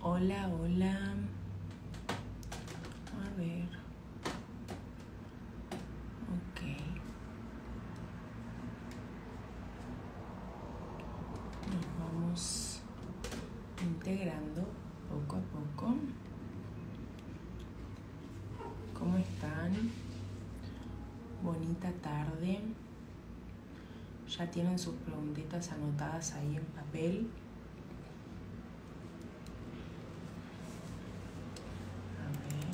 Hola, hola. A ver. Ok. Nos vamos integrando poco a poco. ¿Cómo están? Bonita tarde. Ya tienen sus preguntitas anotadas ahí en papel. A ver.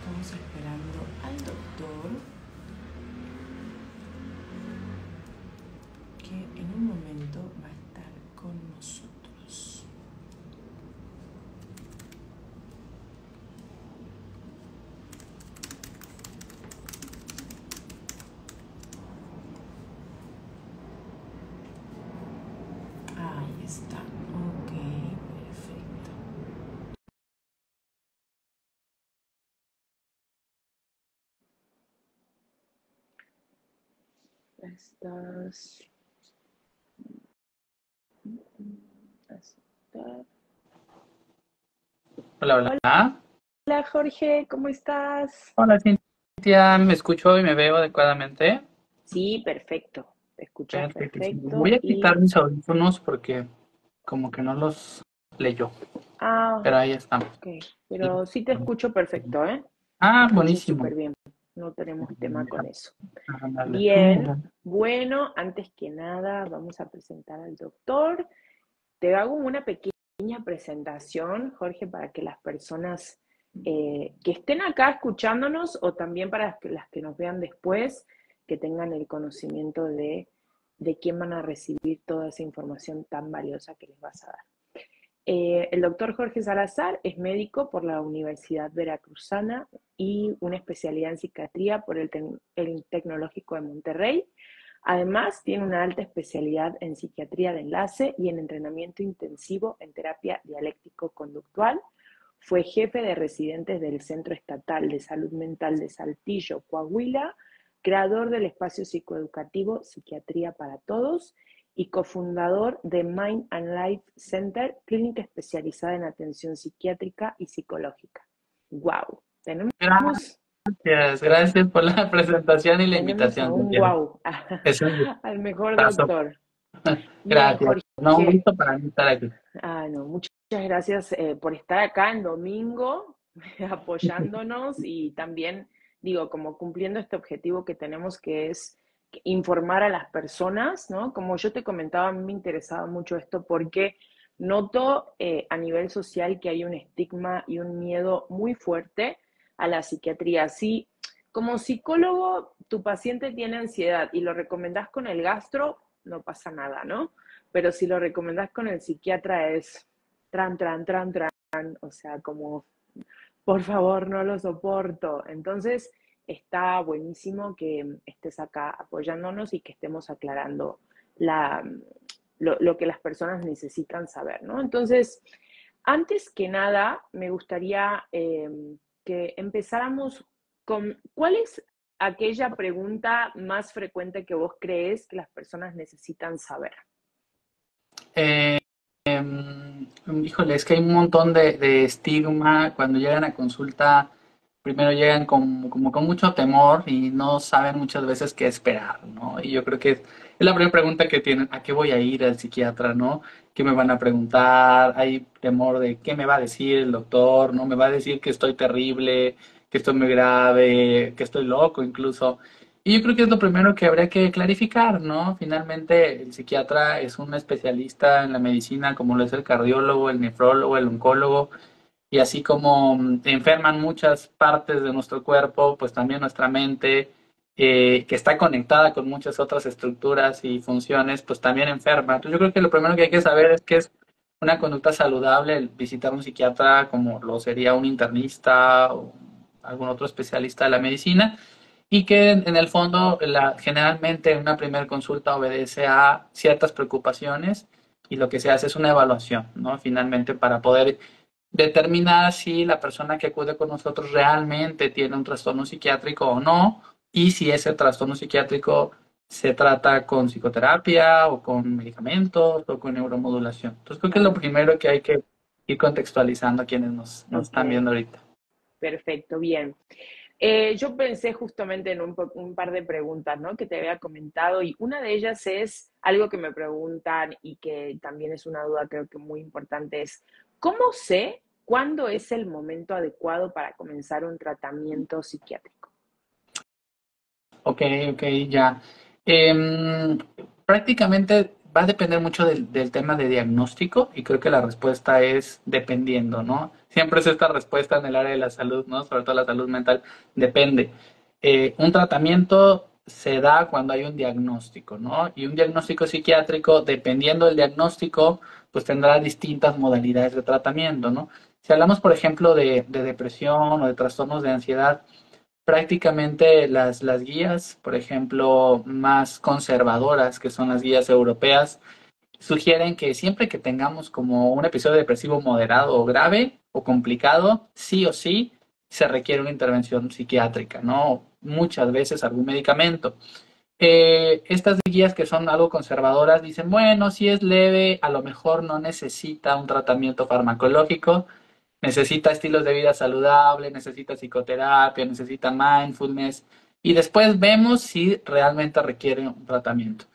Estamos esperando al doctor, que en un momento va a estar con nosotros. Ahí está. Ok, perfecto. Estás. Aceptar. Hola, hola. Hola Jorge, ¿cómo estás? Hola, Cintia. ¿Me escucho y me veo adecuadamente? Sí, perfecto. Te escuchas Perfectísimo. Voy perfecto a quitar y... mis audífonos porque como que no los leyó, Ah, pero ahí estamos. ok. Sí. Pero sí te escucho perfecto, ¿eh? Te Ah, escucho buenísimo. súper bien. No tenemos tema con Déjame eso. darle Bien. zoom. Bueno, antes que nada vamos a presentar al doctor. Te hago una pequeña presentación, Jorge, para que las personas que estén acá escuchándonos o también para que las que nos vean después, que tengan el conocimiento de quién van a recibir toda esa información tan valiosa que les vas a dar. El doctor Jorge Salazar es médico por la Universidad Veracruzana y una especialidad en psiquiatría por el Tecnológico de Monterrey. Además, tiene una alta especialidad en psiquiatría de enlace y en entrenamiento intensivo en terapia dialéctico-conductual. Fue jefe de residentes del Centro Estatal de Salud Mental de Saltillo, Coahuila, creador del espacio psicoeducativo Psiquiatría para Todos y cofundador de Mind and Life Center, clínica especializada en atención psiquiátrica y psicológica. ¡Wow! Gracias por la presentación y la Tenemos a invitación, un Cintia. wow, Es un al mejor gustazo. doctor. Bien, Gracias. No, un Jorge. gusto para mí estar aquí. No, muchas gracias por estar acá en domingo apoyándonos y también, digo, como cumpliendo este objetivo que tenemos que es informar a las personas, ¿no? Como yo te comentaba, a mí me interesaba mucho esto porque noto a nivel social que hay un estigma y un miedo muy fuerte a la psiquiatría. Si como psicólogo tu paciente tiene ansiedad y lo recomendás con el gastro, no pasa nada, ¿no? Pero si lo recomendás con el psiquiatra es tran, o sea, como, por favor, no lo soporto. Entonces, está buenísimo que estés acá apoyándonos y que estemos aclarando la, lo que las personas necesitan saber, ¿no? Entonces, antes que nada, me gustaría que empezáramos con, ¿cuál es aquella pregunta más frecuente que vos crees que las personas necesitan saber? Eh, Híjole, es que hay un montón de estigma cuando llegan a consulta. Primero llegan como con mucho temor y no saben muchas veces qué esperar, ¿no? Y yo creo que es la primera pregunta que tienen: ¿a qué voy a ir al psiquiatra, no? ¿Qué me van a preguntar? Hay temor de qué me va a decir el doctor, ¿no? Me va a decir que estoy terrible, que estoy muy grave, que estoy loco incluso. Y yo creo que es lo primero que habría que clarificar, ¿no? Finalmente, el psiquiatra es un especialista en la medicina, como lo es el cardiólogo, el nefrólogo, el oncólogo, y así como enferman muchas partes de nuestro cuerpo, pues también nuestra mente, que está conectada con muchas otras estructuras y funciones, pues también enferma. Entonces yo creo que lo primero que hay que saber es que es una conducta saludable el visitar un psiquiatra como lo sería un internista o algún otro especialista de la medicina, y que en el fondo generalmente en una primera consulta obedece a ciertas preocupaciones y lo que se hace es una evaluación, ¿no? Finalmente, para poder determinar si la persona que acude con nosotros realmente tiene un trastorno psiquiátrico o no, y si ese trastorno psiquiátrico se trata con psicoterapia o con medicamentos o con neuromodulación. Entonces creo que es lo Claro. primero que hay que ir contextualizando a quienes nos Ok, están viendo ahorita. perfecto, bien. Yo pensé justamente en un par de preguntas, ¿no? Que te había comentado y una de ellas es algo que me preguntan y que también es una duda creo que muy importante es, ¿cómo sé cuándo es el momento adecuado para comenzar un tratamiento psiquiátrico? Ok, ok, ya. Em, Prácticamente va a depender mucho del tema de diagnóstico y creo que la respuesta es dependiendo, ¿no? Siempre es esta respuesta en el área de la salud, ¿no? Sobre todo la salud mental, depende. Un tratamiento se da cuando hay un diagnóstico, ¿no? Y un diagnóstico psiquiátrico, dependiendo del diagnóstico, pues tendrá distintas modalidades de tratamiento, ¿no? Si hablamos, por ejemplo, de depresión o de trastornos de ansiedad, prácticamente las guías, por ejemplo, más conservadoras, que son las guías europeas, sugieren que siempre que tengamos como un episodio depresivo moderado o grave o complicado, sí o sí se requiere una intervención psiquiátrica, ¿no? Muchas veces algún medicamento. Estas guías que son algo conservadoras dicen, bueno, si es leve, a lo mejor no necesita un tratamiento farmacológico, necesita estilos de vida saludable, necesita psicoterapia, necesita mindfulness y después vemos si realmente requiere un tratamiento.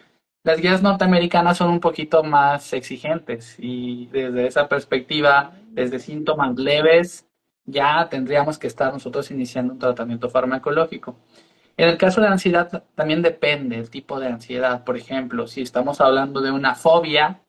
Las guías norteamericanas son un poquito más exigentes y desde esa perspectiva, desde síntomas leves, ya tendríamos que estar nosotros iniciando un tratamiento farmacológico. En el caso de la ansiedad también depende el tipo de ansiedad. Por ejemplo, si estamos hablando de una fobia,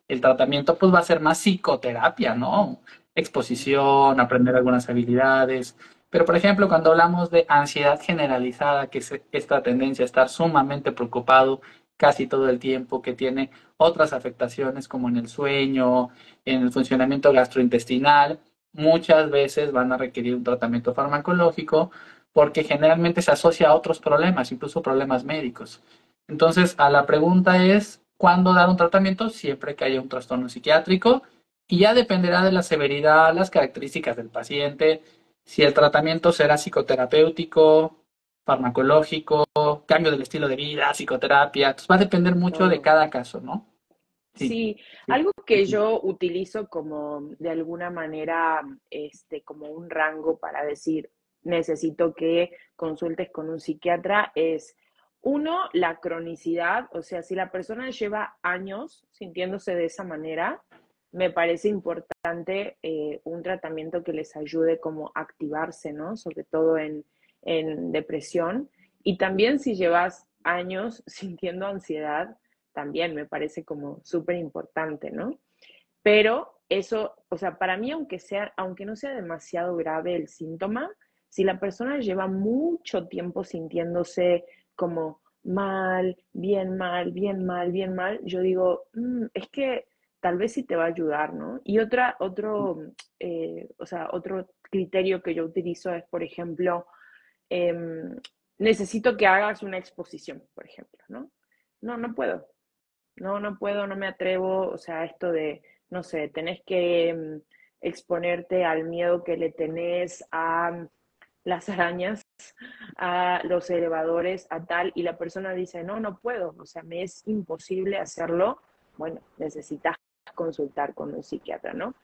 el tratamiento pues va a ser más psicoterapia, ¿no? Exposición, aprender algunas habilidades. Pero, por ejemplo, cuando hablamos de ansiedad generalizada, que es esta tendencia a estar sumamente preocupado casi todo el tiempo, que tiene otras afectaciones como en el sueño, en el funcionamiento gastrointestinal, muchas veces van a requerir un tratamiento farmacológico porque generalmente se asocia a otros problemas, incluso problemas médicos. Entonces, a la pregunta es, ¿cuándo dar un tratamiento? Siempre que haya un trastorno psiquiátrico y ya dependerá de la severidad, las características del paciente, si el tratamiento será psicoterapéutico, farmacológico, cambio del estilo de vida, psicoterapia. Entonces va a depender mucho de Todo. cada caso, ¿no? Sí, Sí, sí, algo sí, que sí. yo utilizo como de alguna manera, como un rango para decir, necesito que consultes con un psiquiatra, es uno, la cronicidad, o sea, si la persona lleva años sintiéndose de esa manera, me parece importante un tratamiento que les ayude como a activarse, ¿no? Sobre todo en depresión. Y también si llevas años sintiendo ansiedad, también me parece como súper importante, ¿no? Pero eso, o sea, para mí, aunque no sea demasiado grave el síntoma, si la persona lleva mucho tiempo sintiéndose como mal, bien mal, bien mal, bien mal, yo digo, es que tal vez sí te va a ayudar, ¿no? Y otro criterio que yo utilizo es, por ejemplo, em, necesito que hagas una exposición, por ejemplo, ¿no? No, no puedo. No, no puedo, no me atrevo, o sea, esto de, no sé, tenés que exponerte al miedo que le tenés a las arañas, a los elevadores, a tal, y la persona dice, no, no puedo, o sea, me es imposible hacerlo, bueno, necesitas consultar con un psiquiatra, ¿no?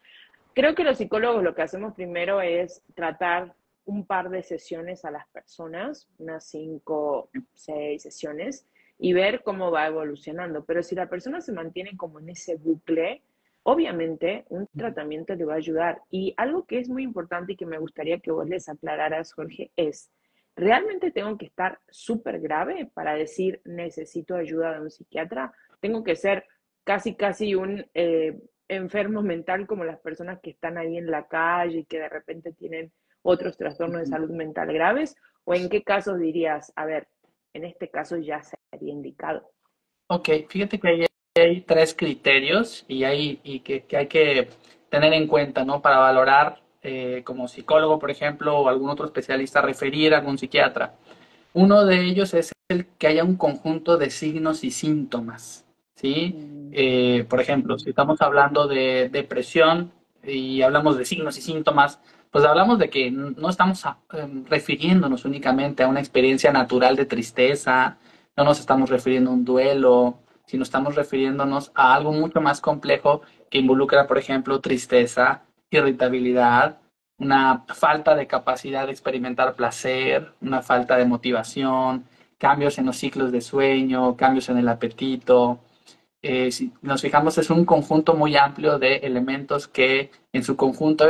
Creo que los psicólogos lo que hacemos primero es tratar un par de sesiones a las personas, unas 5, 6 sesiones, y ver cómo va evolucionando. Pero si la persona se mantiene como en ese bucle, obviamente un tratamiento le va a ayudar. Y algo que es muy importante y que me gustaría que vos les aclararas, Jorge, es, ¿realmente tengo que estar súper grave para decir necesito ayuda de un psiquiatra? ¿Tengo que ser casi, casi un enfermo mental como las personas que están ahí en la calle y que de repente tienen otros trastornos de salud mental graves? ¿O en qué casos dirías, a ver, en este caso ya sería indicado? Ok, fíjate que hay tres criterios que hay que tener en cuenta, ¿no? Para valorar como psicólogo, por ejemplo, o algún otro especialista, referir a algún psiquiatra. Uno de ellos es el que haya un conjunto de signos y síntomas, ¿sí? Mm, Por ejemplo, si estamos hablando de depresión y hablamos de signos y síntomas, pues hablamos de que no estamos refiriéndonos únicamente a una experiencia natural de tristeza, no nos estamos refiriendo a un duelo, sino estamos refiriéndonos a algo mucho más complejo que involucra, por ejemplo, tristeza, irritabilidad, una falta de capacidad de experimentar placer, una falta de motivación, cambios en los ciclos de sueño, cambios en el apetito. Si nos fijamos, es un conjunto muy amplio de elementos que en su conjunto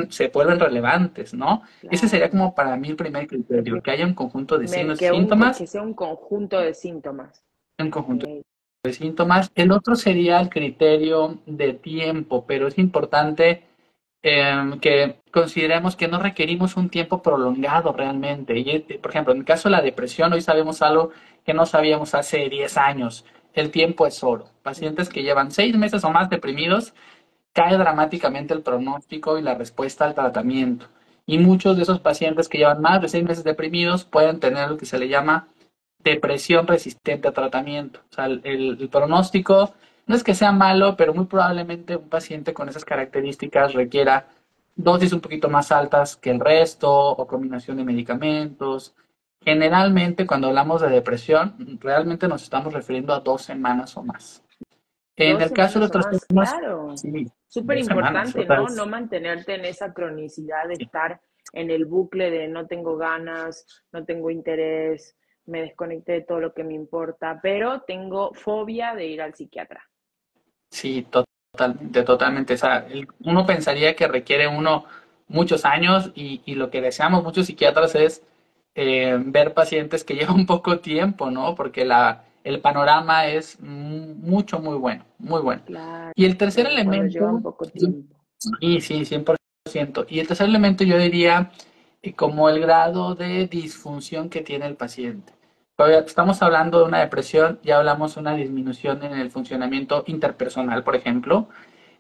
se vuelven relevantes, ¿no? Ese sería Claro. como para mí el primer criterio, que haya un conjunto de signos y Que síntomas, sea un conjunto de síntomas. un conjunto Ok. de síntomas. El otro sería el criterio de tiempo, pero es importante que consideremos que no requerimos un tiempo prolongado realmente. Y, por ejemplo, en el caso de la depresión, hoy sabemos algo que no sabíamos hace 10 años. El tiempo es oro. Pacientes que llevan 6 meses o más deprimidos, cae dramáticamente el pronóstico y la respuesta al tratamiento. Y muchos de esos pacientes que llevan más de 6 meses deprimidos pueden tener lo que se le llama depresión resistente a tratamiento. O sea, el pronóstico no es que sea malo, pero muy probablemente un paciente con esas características requiera dosis un poquito más altas que el resto o combinación de medicamentos. Generalmente, cuando hablamos de depresión, realmente nos estamos refiriendo a 2 semanas o más. En Dos el caso de semanas o otros más, temas, claro. sí, Súper 2 semanas, o importante, sea, ¿no? No mantenerte en esa cronicidad de estar en el bucle de no tengo ganas, no tengo interés, me desconecté de todo lo que me importa, pero tengo fobia de ir al psiquiatra. sí, totalmente, totalmente. O sea, uno pensaría que requiere uno muchos años y lo que deseamos muchos psiquiatras es ver pacientes que llevan poco tiempo, ¿no? Porque el panorama es mucho, muy bueno, muy bueno. Claro, Y el tercer cuando llevan elemento, poco tiempo. y sí, 100%. Y el tercer elemento yo diría como el grado de disfunción que tiene el paciente. Todavía estamos hablando de una depresión, ya hablamos de una disminución en el funcionamiento interpersonal, por ejemplo,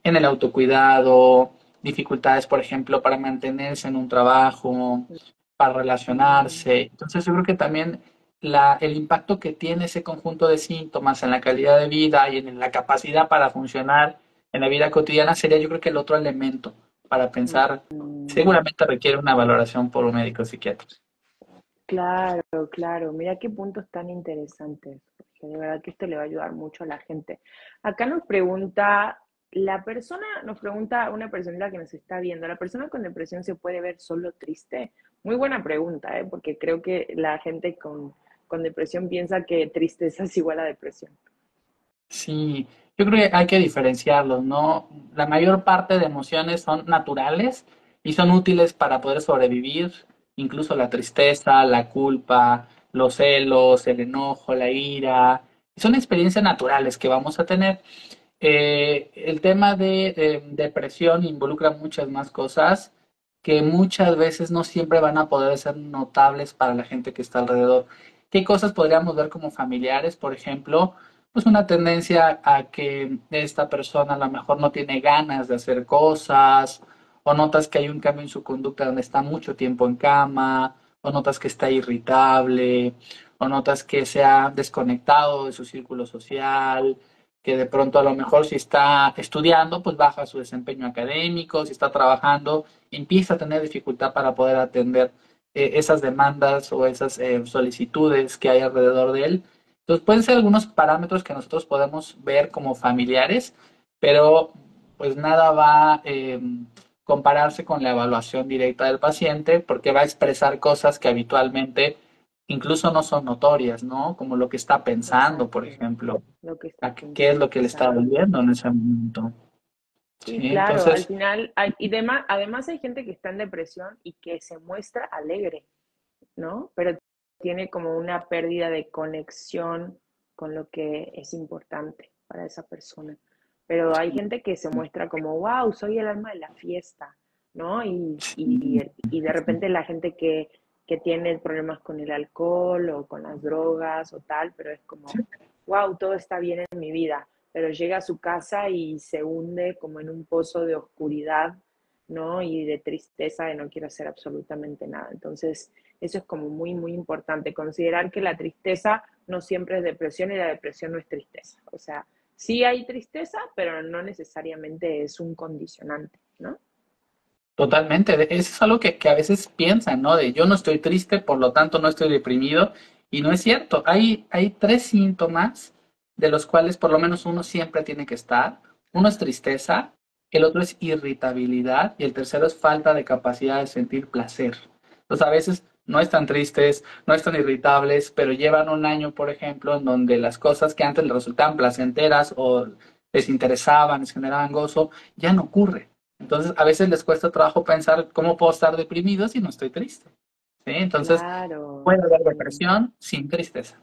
en el autocuidado, dificultades, por ejemplo, para mantenerse en un trabajo, para Mm, relacionarse. Entonces yo creo que también el impacto que tiene ese conjunto de síntomas en la calidad de vida y en la capacidad para funcionar en la vida cotidiana sería yo creo que el otro elemento para pensar, mm. seguramente requiere una valoración por un médico psiquiatra. Claro, claro. Mira qué puntos tan interesantes, porque de verdad que esto le va a ayudar mucho a la gente. Acá nos pregunta una persona que nos está viendo, ¿la persona con depresión se puede ver solo triste? Muy buena pregunta, ¿eh? Porque creo que la gente con depresión piensa que tristeza es igual a depresión. Sí, yo creo que hay que diferenciarlos, ¿no? La mayor parte de emociones son naturales y son útiles para poder sobrevivir, incluso la tristeza, la culpa, los celos, el enojo, la ira, son experiencias naturales que vamos a tener. El tema de depresión involucra muchas más cosas que muchas veces no siempre van a poder ser notables para la gente que está alrededor. ¿Qué cosas podríamos ver como familiares, por ejemplo? Pues una tendencia a que esta persona a lo mejor no tiene ganas de hacer cosas, o notas que hay un cambio en su conducta donde está mucho tiempo en cama, o notas que está irritable, o notas que se ha desconectado de su círculo social, que de pronto a lo mejor si está estudiando, pues baja su desempeño académico, si está trabajando, empieza a tener dificultad para poder atender esas demandas o esas solicitudes que hay alrededor de él. Entonces pueden ser algunos parámetros que nosotros podemos ver como familiares, pero pues nada va a compararse con la evaluación directa del paciente porque va a expresar cosas que habitualmente incluso no son notorias, ¿no? Como lo que está pensando, por Exacto, ejemplo, lo que está a qué es lo pensando, que le está exacto. doliendo en ese momento. Sí, Sí, claro, al entonces, final, además hay gente que está en depresión y que se muestra alegre, ¿no? Pero tiene como una pérdida de conexión con lo que es importante para esa persona. Pero hay gente que se muestra como, wow, soy el alma de la fiesta, ¿no? sí, Y de repente la gente que tiene problemas con el alcohol o con las drogas o tal, pero es como, wow, todo está bien en mi vida, pero llega a su casa y se hunde como en un pozo de oscuridad, ¿no? Y de tristeza de no quiero hacer absolutamente nada. Entonces, eso es como muy, muy importante, considerar que la tristeza no siempre es depresión y la depresión no es tristeza. O sea, sí hay tristeza, pero no necesariamente es un condicionante, ¿no? Totalmente. Eso es algo que a veces piensan, ¿no? De yo no estoy triste, por lo tanto no estoy deprimido. Y no es cierto. Hay tres síntomas de los cuales por lo menos uno siempre tiene que estar. Uno es tristeza, el otro es irritabilidad y el tercero es falta de capacidad de sentir placer. Entonces a veces no están tristes, no están irritables, pero llevan un año, por ejemplo, en donde las cosas que antes les resultaban placenteras o les interesaban, les generaban gozo, ya no ocurre. Entonces, a veces les cuesta trabajo pensar cómo puedo estar deprimido si no estoy triste. ¿Sí? Entonces, Claro, puede haber sí. depresión sin tristeza.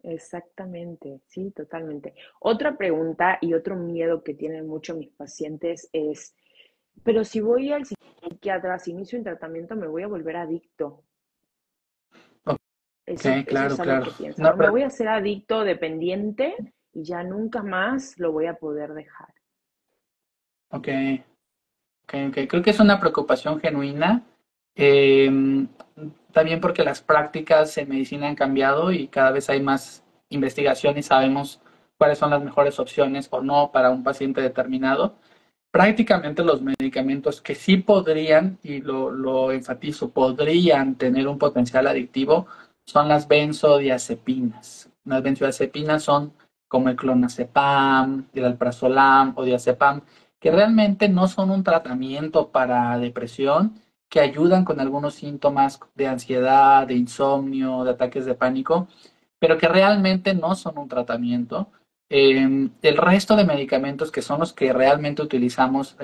Exactamente, sí, totalmente. Otra pregunta y otro miedo que tienen mucho mis pacientes es, pero si voy al psiquiatra, si inicio un tratamiento, me voy a volver adicto. Eso, Ok, eso claro, es algo claro. que piensan, No, ¿no? Me pero, voy a hacer adicto, dependiente y ya nunca más lo voy a poder dejar. ok, ok. Creo que es una preocupación genuina. Eh, También porque las prácticas en medicina han cambiado y cada vez hay más investigación y sabemos cuáles son las mejores opciones o no para un paciente determinado. Prácticamente los medicamentos que sí podrían, y lo enfatizo, podrían tener un potencial adictivo son las benzodiazepinas. Las benzodiazepinas son como el clonazepam, el alprazolam o diazepam, que realmente no son un tratamiento para depresión, que ayudan con algunos síntomas de ansiedad, de insomnio, de ataques de pánico, pero que realmente no son un tratamiento. El resto de medicamentos que son los que realmente utilizamos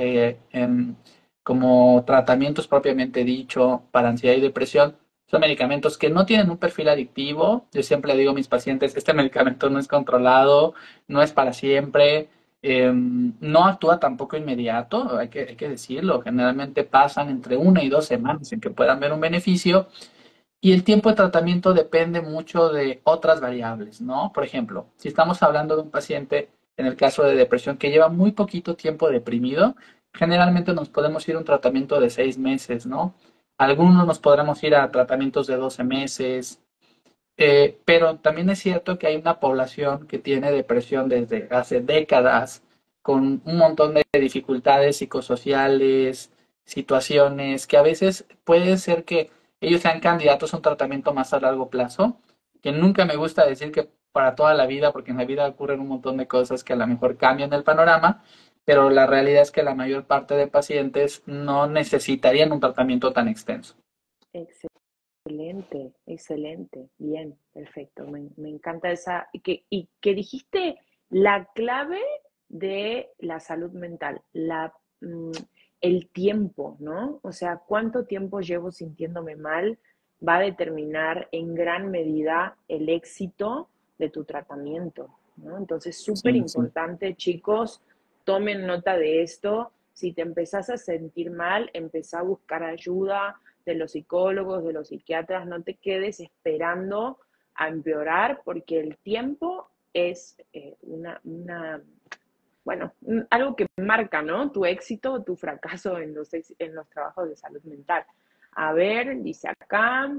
como tratamientos propiamente dicho para ansiedad y depresión, son medicamentos que no tienen un perfil adictivo. Yo siempre le digo a mis pacientes, este medicamento no es controlado, no es para siempre, no actúa tampoco inmediato, hay que decirlo, generalmente pasan entre 1 y 2 semanas en que puedan ver un beneficio y el tiempo de tratamiento depende mucho de otras variables, ¿no? Por ejemplo, si estamos hablando de un paciente, en el caso de depresión, que lleva muy poquito tiempo deprimido, generalmente nos podemos ir a un tratamiento de 6 meses, ¿no? Algunos nos podremos ir a tratamientos de 12 meses, pero también es cierto que hay una población que tiene depresión desde hace décadas, con un montón de dificultades psicosociales, situaciones que a veces puede ser que ellos sean candidatos a un tratamiento más a largo plazo, que nunca me gusta decir que para toda la vida, porque en la vida ocurren un montón de cosas que a lo mejor cambian el panorama, pero la realidad es que la mayor parte de pacientes no necesitarían un tratamiento tan extenso. Excelente, excelente, bien, perfecto. Me encanta esa. Y que dijiste la clave de la salud mental, mm, el tiempo, ¿no? O sea, cuánto tiempo llevo sintiéndome mal va a determinar en gran medida el éxito de tu tratamiento, ¿no? Entonces, súper Sí, sí. importante, chicos, tomen nota de esto. Si te empezás a sentir mal, empezá a buscar ayuda de los psicólogos, de los psiquiatras, no te quedes esperando a empeorar porque el tiempo es bueno, algo que marca, ¿no? Tu éxito o tu fracaso en los trabajos de salud mental. A ver, dice acá,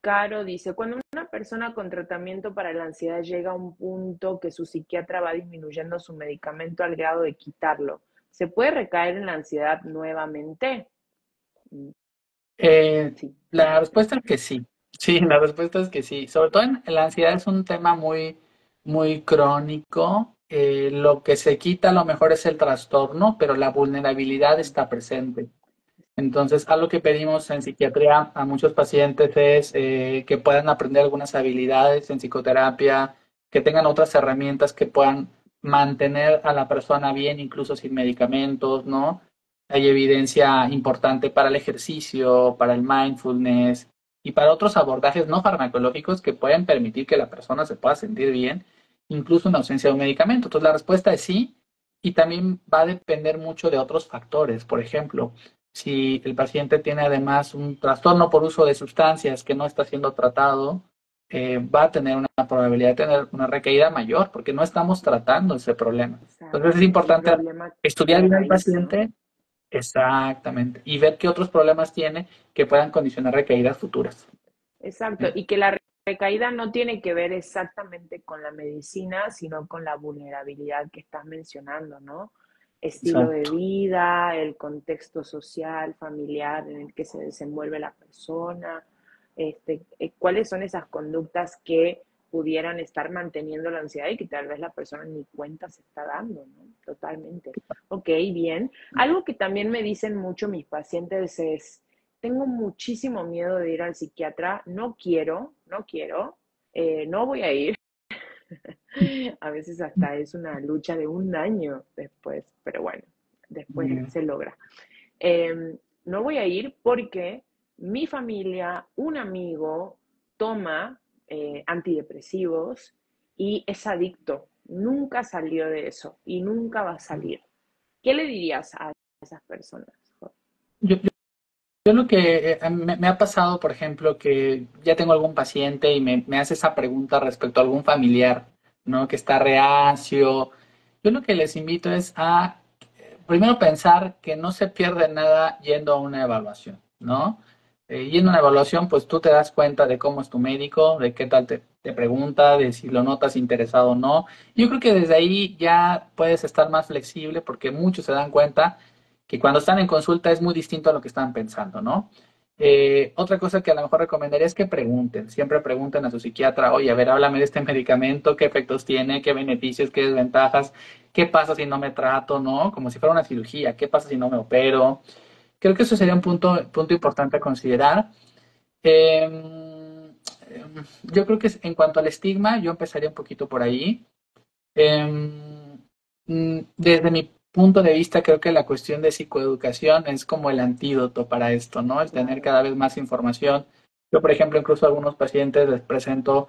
Caro dice, cuando una persona con tratamiento para la ansiedad llega a un punto que su psiquiatra va disminuyendo su medicamento al grado de quitarlo, ¿se puede recaer en la ansiedad nuevamente? Eh, Sí, la respuesta es que sí. Sí, la respuesta es que sí. Sobre todo en la ansiedad es un tema muy crónico. Lo que se quita a lo mejor es el trastorno, pero la vulnerabilidad está presente. Entonces, algo que pedimos en psiquiatría a muchos pacientes es que puedan aprender algunas habilidades en psicoterapia, que tengan otras herramientas que puedan mantener a la persona bien, incluso sin medicamentos, ¿no? Hay evidencia importante para el ejercicio, para el mindfulness y para otros abordajes no farmacológicos que pueden permitir que la persona se pueda sentir bien, incluso en ausencia de un medicamento. Entonces, la respuesta es sí, y también va a depender mucho de otros factores. Por ejemplo, si el paciente tiene además un trastorno por uso de sustancias que no está siendo tratado, va a tener una probabilidad de tener una recaída mayor porque no estamos tratando ese problema. Entonces es exacto. El importante problema estudiar de bien al raíz, ¿no? paciente exactamente y ver qué otros problemas tiene que puedan condicionar recaídas futuras. Exacto. ¿Sí? Y que la recaída no tiene que ver exactamente con la medicina, sino con la vulnerabilidad que estás mencionando, ¿no? estilo de exacto. vida, el contexto social, familiar en el que se desenvuelve la persona, cuáles son esas conductas que pudieran estar manteniendo la ansiedad y que tal vez la persona ni cuenta se está dando, ¿no? Totalmente. Ok, bien. Algo que también me dicen mucho mis pacientes es, tengo muchísimo miedo de ir al psiquiatra, no quiero, no voy a ir. A veces hasta es una lucha de un año después, pero bueno, después Mm, se logra. No voy a ir porque mi familia, un amigo, toma antidepresivos y es adicto. Nunca salió de eso y nunca va a salir. ¿Qué le dirías a esas personas? Yo, yo- yo lo que me ha pasado, por ejemplo, que ya tengo algún paciente y me hace esa pregunta respecto a algún familiar, ¿no? Que está reacio. Yo lo que les invito es a primero pensar que no se pierde nada yendo a una evaluación, ¿no? Yendo a una evaluación, pues tú te das cuenta de cómo es tu médico, de qué tal te pregunta, de si lo notas interesado o no. Yo creo que desde ahí ya puedes estar más flexible porque muchos se dan cuenta que cuando están en consulta es muy distinto a lo que están pensando, ¿no? Otra cosa que a lo mejor recomendaría es que pregunten, siempre pregunten a su psiquiatra, oye, a ver, háblame de este medicamento, qué efectos tiene, qué beneficios, qué desventajas, qué pasa si no me trato, ¿no? Como si fuera una cirugía, qué pasa si no me opero. Creo que eso sería un punto importante a considerar. Eh, yo creo que en cuanto al estigma, yo empezaría un poquito por ahí. Desde mi punto de vista, creo que la cuestión de psicoeducación es como el antídoto para esto, ¿no? El tener Claro, cada vez más información. Yo, por ejemplo, incluso a algunos pacientes les presento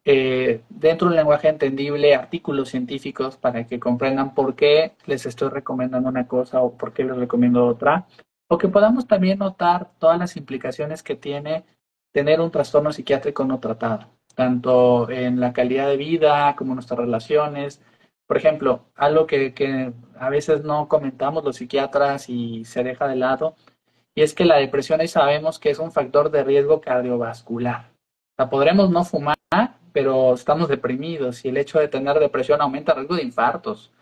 dentro de un lenguaje entendible artículos científicos para que comprendan por qué les estoy recomendando una cosa o por qué les recomiendo otra, o que podamos también notar todas las implicaciones que tiene tener un trastorno psiquiátrico no tratado, tanto en la calidad de vida como en nuestras relaciones. Por ejemplo, algo que a veces no comentamos los psiquiatras y se deja de lado, y es que la depresión ahí sabemos que es un factor de riesgo cardiovascular. O sea, podremos no fumar, pero estamos deprimidos y el hecho de tener depresión aumenta el riesgo de infartos.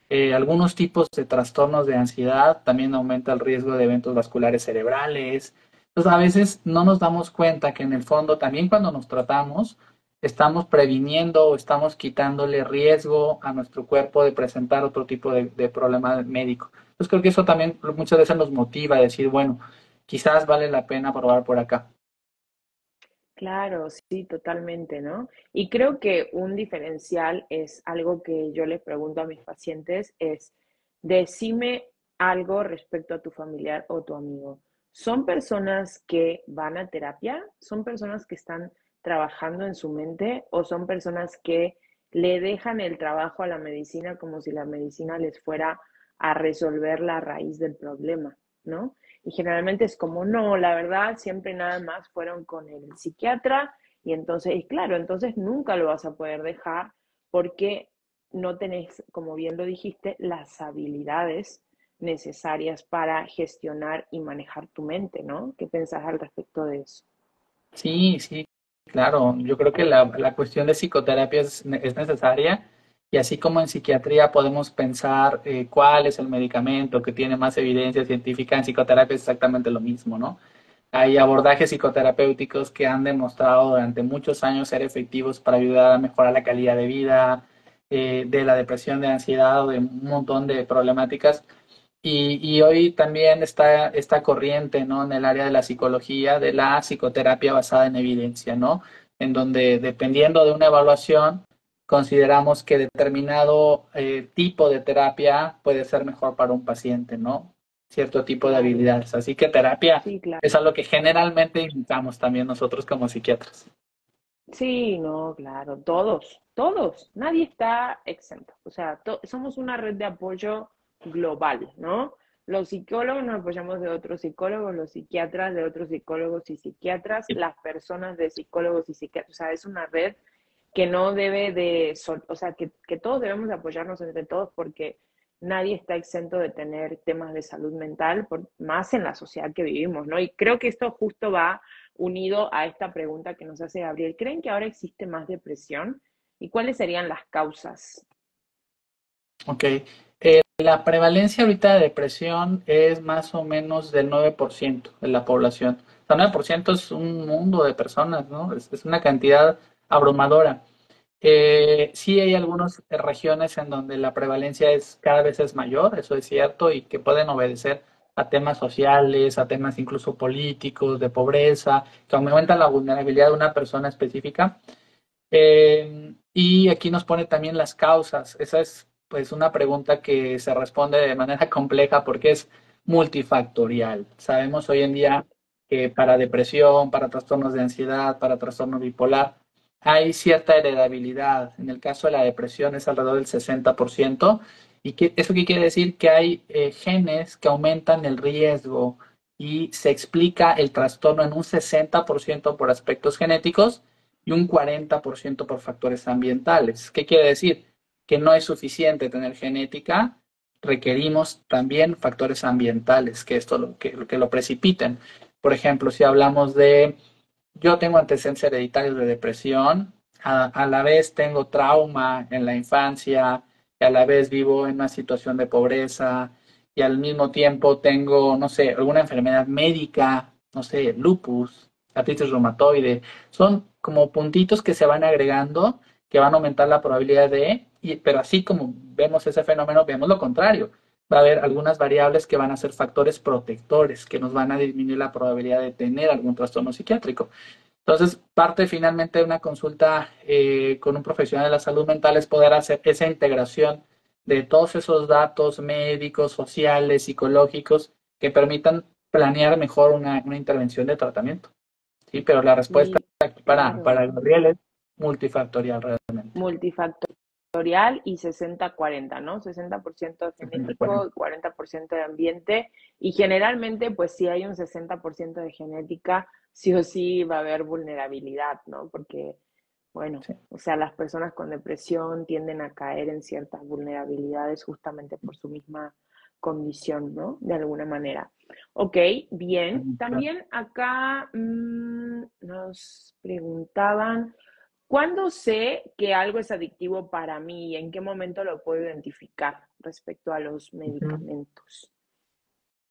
Algunos tipos de trastornos de ansiedad también aumenta el riesgo de eventos vasculares cerebrales. Entonces, a veces no nos damos cuenta que en el fondo, también cuando nos tratamos, estamos previniendo o estamos quitándole riesgo a nuestro cuerpo de presentar otro tipo de problema médico. Entonces, creo que eso también muchas veces nos motiva a decir, bueno, quizás vale la pena probar por acá. claro, sí, totalmente, ¿no? Y creo que un diferencial es algo que yo les pregunto a mis pacientes, es decime algo respecto a tu familiar o tu amigo. ¿Son personas que van a terapia? ¿Son personas que están trabajando en su mente? ¿O son personas que le dejan el trabajo a la medicina como si la medicina les fuera a resolver la raíz del problema, ¿no? Y generalmente es como, no, la verdad, siempre nada más fueron con el psiquiatra y entonces, y claro, entonces nunca lo vas a poder dejar porque no tenés, como bien lo dijiste, las habilidades necesarias para gestionar y manejar tu mente, ¿no? ¿Qué pensás al respecto de eso? Sí, sí, claro. Yo creo que la cuestión de psicoterapia es necesaria y así como en psiquiatría podemos pensar cuál es el medicamento que tiene más evidencia científica, en psicoterapia es exactamente lo mismo, ¿no? Hay abordajes psicoterapéuticos que han demostrado durante muchos años ser efectivos para ayudar a mejorar la calidad de vida, de la depresión, de ansiedad o de un montón de problemáticas. Y hoy también está esta corriente, ¿no? En el área de la psicología, de la psicoterapia basada en evidencia, ¿no? En donde dependiendo de una evaluación, consideramos que determinado tipo de terapia puede ser mejor para un paciente, ¿no? Cierto tipo de Claro, habilidades. Así que terapia sí, claro. es algo que generalmente indicamos también nosotros como psiquiatras. Sí, no, claro, todos, nadie está exento. O sea, somos una red de apoyo global, ¿no? Los psicólogos nos apoyamos de otros psicólogos, los psiquiatras de otros psicólogos y psiquiatras, las personas de psicólogos y psiquiatras. O sea, es una red que no debe de, o sea, que todos debemos de apoyarnos entre todos porque nadie está exento de tener temas de salud mental, más en la sociedad que vivimos, ¿no? Y creo que esto justo va unido a esta pregunta que nos hace Gabriel. ¿Creen que ahora existe más depresión? ¿Y cuáles serían las causas? Ok. La prevalencia ahorita de depresión es más o menos del 9% de la población. O sea, 9% es un mundo de personas, ¿no? Es una cantidad abrumadora. Sí hay algunas regiones en donde la prevalencia es cada vez es mayor, eso es cierto, y que pueden obedecer a temas sociales, a temas incluso políticos, de pobreza, que aumentan la vulnerabilidad de una persona específica. Y aquí nos pone también las causas. Esa es pues una pregunta que se responde de manera compleja porque es multifactorial. Sabemos hoy en día que para depresión, para trastornos de ansiedad, para trastorno bipolar, hay cierta heredabilidad. En el caso de la depresión es alrededor del 60%. ¿Y eso qué quiere decir? Que hay genes que aumentan el riesgo y se explica el trastorno en un 60% por aspectos genéticos y un 40% por factores ambientales. ¿Qué quiere decir? Que no es suficiente tener genética, requerimos también factores ambientales que lo precipiten. Por ejemplo, si hablamos de, yo tengo antecedentes hereditarios de depresión, a la vez tengo trauma en la infancia, y a la vez vivo en una situación de pobreza, y al mismo tiempo tengo, no sé, alguna enfermedad médica, no sé, lupus, artritis reumatoide, son como puntitos que se van agregando que van a aumentar la probabilidad pero así como vemos ese fenómeno, vemos lo contrario. Va a haber algunas variables que van a ser factores protectores, que nos van a disminuir la probabilidad de tener algún trastorno psiquiátrico. Entonces, parte finalmente de una consulta con un profesional de la salud mental es poder hacer esa integración de todos esos datos médicos, sociales, psicológicos, que permitan planear mejor una intervención de tratamiento. Sí, pero la respuesta Sí, aquí claro. para Gabriel es multifactorial realmente. Multifactorial y 60-40, ¿no? 60% genético y 40% de ambiente. Y generalmente, pues si hay un 60% de genética, sí o sí va a haber vulnerabilidad, ¿no? Porque, bueno, Sí, o sea, las personas con depresión tienden a caer en ciertas vulnerabilidades justamente por su misma condición, ¿no? De alguna manera. Ok, bien. claro. También acá nos preguntaban, ¿cuándo sé que algo es adictivo para mí y en qué momento lo puedo identificar respecto a los Ujú. medicamentos?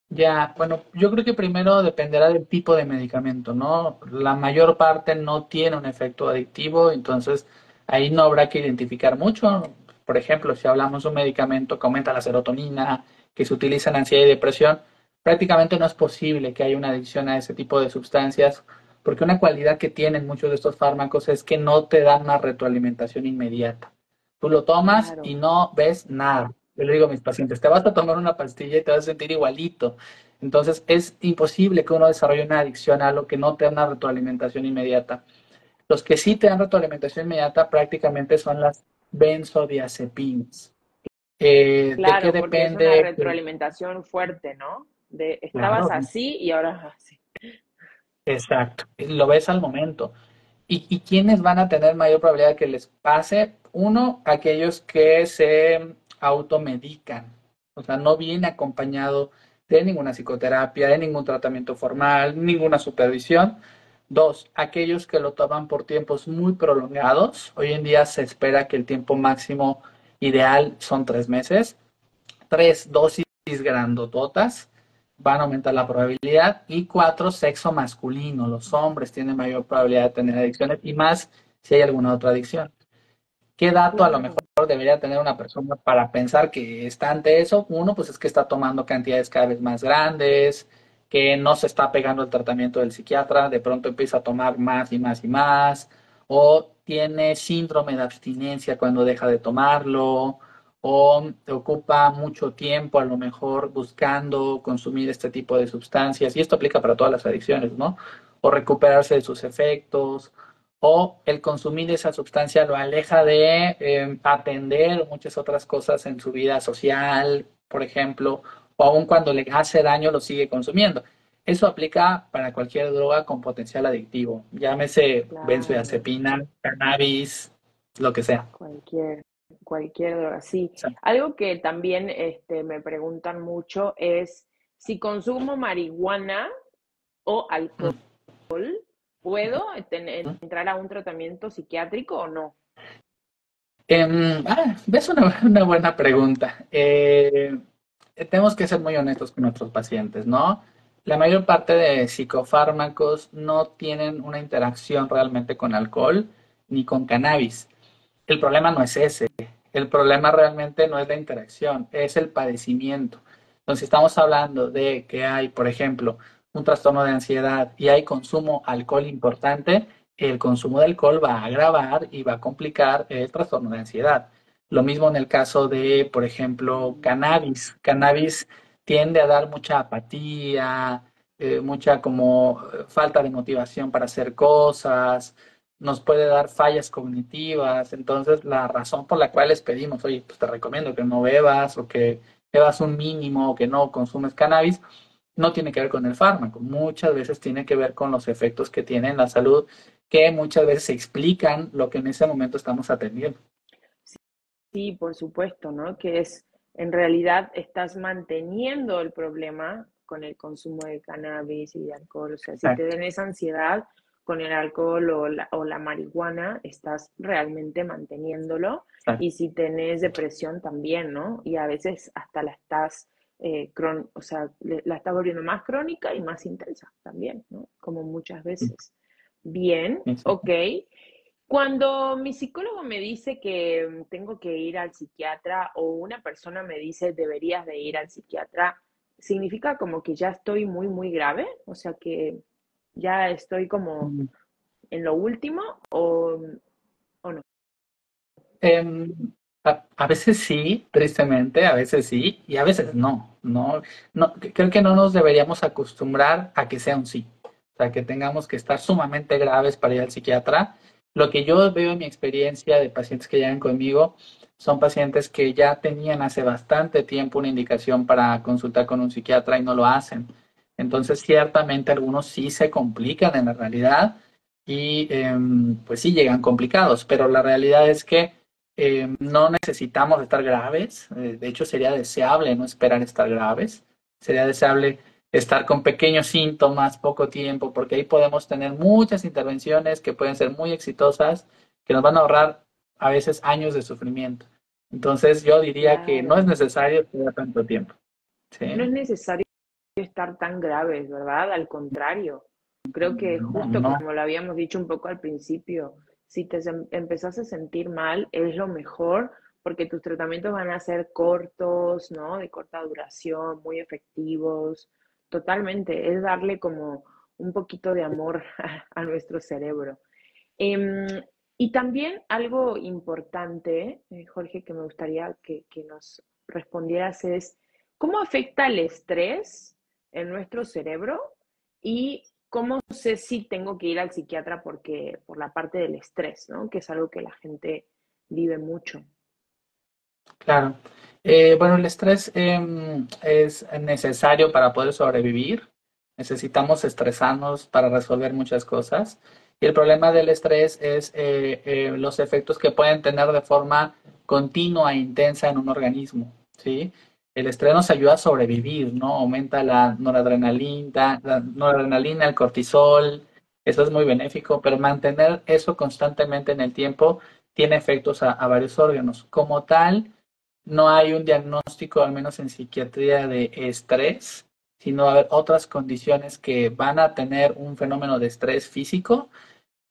Ya, bueno, yo creo que primero dependerá del tipo de medicamento, ¿no? La mayor parte no tiene un efecto adictivo, entonces ahí no habrá que identificar mucho. Por ejemplo, si hablamos de un medicamento que aumenta la serotonina, que se utiliza en ansiedad y depresión, prácticamente no es posible que haya una adicción a ese tipo de sustancias, porque una cualidad que tienen muchos de estos fármacos es que no te dan una retroalimentación inmediata. Tú lo tomas y Claro, no ves nada. Yo le digo a mis pacientes, te vas a tomar una pastilla y te vas a sentir igualito. Entonces es imposible que uno desarrolle una adicción a algo que no te da una retroalimentación inmediata. Los que sí te dan retroalimentación inmediata prácticamente son las benzodiazepinas. ¿De qué claro, porque es una depende? retroalimentación fuerte, ¿no? De estabas Claro, así y ahora así. exacto. Lo ves al momento. ¿Y quiénes van a tener mayor probabilidad de que les pase? Uno, aquellos que se automedican. O sea, no viene acompañado de ninguna psicoterapia, de ningún tratamiento formal, ninguna supervisión. Dos, aquellos que lo toman por tiempos muy prolongados. Hoy en día se espera que el tiempo máximo ideal son 3 meses. Tres, dosis grandototas van a aumentar la probabilidad. Y cuatro, sexo masculino. Los hombres tienen mayor probabilidad de tener adicciones y más si hay alguna otra adicción. ¿Qué dato a lo mejor Claro, debería tener una persona para pensar que está ante eso? Uno, pues es que está tomando cantidades cada vez más grandes, que no se está pegando el tratamiento del psiquiatra, de pronto empieza a tomar más y más y más, o tiene síndrome de abstinencia cuando deja de tomarlo, o ocupa mucho tiempo a lo mejor buscando consumir este tipo de sustancias, y esto aplica para todas las adicciones, ¿no? O recuperarse de sus efectos, o el consumir esa sustancia lo aleja de atender muchas otras cosas en su vida social, por ejemplo, o aun cuando le hace daño lo sigue consumiendo. Eso aplica para cualquier droga con potencial adictivo, llámese claro, benzodiazepina, cannabis, lo que sea. cualquier, cualquier droga. Sí, O sea, algo que también me preguntan mucho es si consumo marihuana o alcohol, ¿puedo entrar a un tratamiento psiquiátrico o no? Es una buena pregunta. Tenemos que ser muy honestos con nuestros pacientes, ¿no? La mayor parte de psicofármacos no tienen una interacción realmente con alcohol ni con cannabis. El problema no es ese. El problema realmente no es la interacción, es el padecimiento. Entonces, si estamos hablando de que hay, por ejemplo, un trastorno de ansiedad y hay consumo alcohol importante, el consumo de alcohol va a agravar y va a complicar el trastorno de ansiedad. Lo mismo en el caso de, por ejemplo, cannabis. Cannabis tiende a dar mucha apatía, mucha como falta de motivación para hacer cosas, nos puede dar fallas cognitivas. Entonces, la razón por la cual les pedimos, oye, pues te recomiendo que no bebas o que bebas un mínimo o que no consumes cannabis, no tiene que ver con el fármaco. Muchas veces tiene que ver con los efectos que tiene en la salud, que muchas veces explican lo que en ese momento estamos atendiendo. Sí, por supuesto, ¿no? Que es, en realidad estás manteniendo el problema con el consumo de cannabis y de alcohol. O sea, si te Exacto, tenés ansiedad con el alcohol o la marihuana, estás realmente manteniéndolo. exacto. Y si tenés depresión también, ¿no? Y a veces hasta la estás, o sea, la estás volviendo más crónica y más intensa también, ¿no? Como muchas veces. Bien, ok. Exacto. Cuando mi psicólogo me dice que tengo que ir al psiquiatra o una persona me dice deberías de ir al psiquiatra, ¿significa como que ya estoy muy, muy grave? O sea, que ya estoy como en lo último o no. Em, a veces sí, tristemente, a veces sí, y a veces no. No, no, creo que no nos deberíamos acostumbrar a que sea un sí. O sea, que tengamos que estar sumamente graves para ir al psiquiatra. Lo que yo veo en mi experiencia de pacientes que llegan conmigo son pacientes que ya tenían hace bastante tiempo una indicación para consultar con un psiquiatra y no lo hacen. Entonces, ciertamente algunos sí se complican en la realidad y pues sí llegan complicados, pero la realidad es que no necesitamos estar graves. De hecho, sería deseable no esperar estar graves. Sería deseable estar con pequeños síntomas, poco tiempo, porque ahí podemos tener muchas intervenciones que pueden ser muy exitosas, que nos van a ahorrar a veces años de sufrimiento. Entonces, yo diría que no es Claro, necesario esperar tanto tiempo. no ¿Sí? es necesario estar tan graves, ¿verdad? Al contrario, creo que No, justo no. como lo habíamos dicho un poco al principio, si empezás a sentir mal, es lo mejor porque tus tratamientos van a ser cortos, ¿no? De corta duración, muy efectivos. Totalmente, es darle como un poquito de amor a nuestro cerebro. Em, y también algo importante, Jorge, que me gustaría que nos respondieras es, ¿cómo afecta el estrés en nuestro cerebro? Y cómo sé si tengo que ir al psiquiatra porque, por la parte del estrés, ¿no? Que es algo que la gente vive mucho. Claro. Bueno, el estrés es necesario para poder sobrevivir. Necesitamos estresarnos para resolver muchas cosas. Y el problema del estrés es los efectos que pueden tener de forma continua e intensa en un organismo, ¿sí? El estrés nos ayuda a sobrevivir, ¿no? Aumenta la noradrenalina, el cortisol. Eso es muy benéfico, pero mantener eso constantemente en el tiempo tiene efectos a varios órganos. Como tal, no hay un diagnóstico, al menos en psiquiatría, de estrés, sino va a haber otras condiciones que van a tener un fenómeno de estrés físico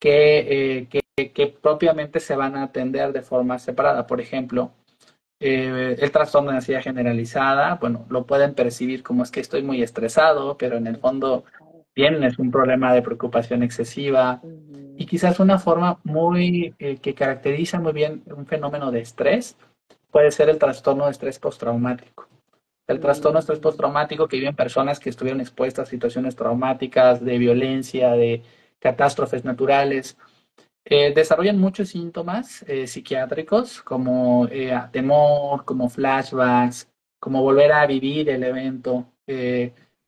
que propiamente se van a atender de forma separada. Por ejemplo, el trastorno de ansiedad generalizada, bueno, lo pueden percibir como es que estoy muy estresado, pero en el fondo bien es un problema de preocupación excesiva. Y Ujú. quizás una forma muy que caracteriza muy bien un fenómeno de estrés puede ser el trastorno de estrés postraumático. El trastorno de estrés Mm, postraumático que viven personas que estuvieron expuestas a situaciones traumáticas, de violencia, de catástrofes naturales, desarrollan muchos síntomas psiquiátricos como temor, como flashbacks, como volver a vivir el evento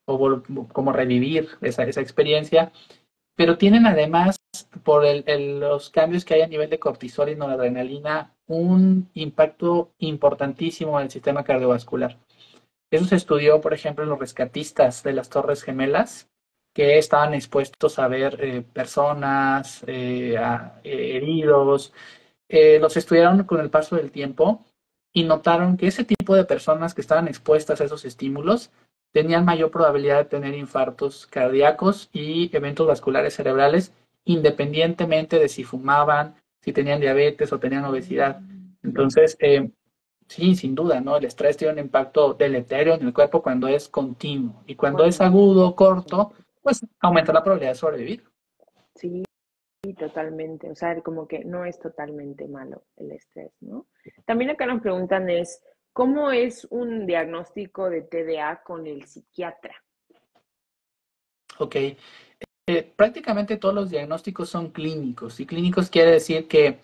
como revivir esa experiencia, pero tienen además, por los cambios que hay a nivel de cortisol y noradrenalina, un impacto importantísimo en el sistema cardiovascular. Eso se estudió, por ejemplo, en los rescatistas de las Torres Gemelas, que estaban expuestos a ver personas, heridos, los estudiaron con el paso del tiempo y notaron que ese tipo de personas que estaban expuestas a esos estímulos tenían mayor probabilidad de tener infartos cardíacos y eventos vasculares cerebrales, independientemente de si fumaban, si tenían diabetes o tenían obesidad. Entonces, sí, sin duda, ¿no? El estrés tiene un impacto deleterio en el cuerpo cuando es continuo y cuando es Cuando, agudo, corto, pues aumenta la probabilidad de sobrevivir. sí, totalmente. O sea, como que no es totalmente malo el estrés, ¿no? También acá nos preguntan es, ¿cómo es un diagnóstico de TDA con el psiquiatra? Ok. Prácticamente todos los diagnósticos son clínicos y clínicos quiere decir que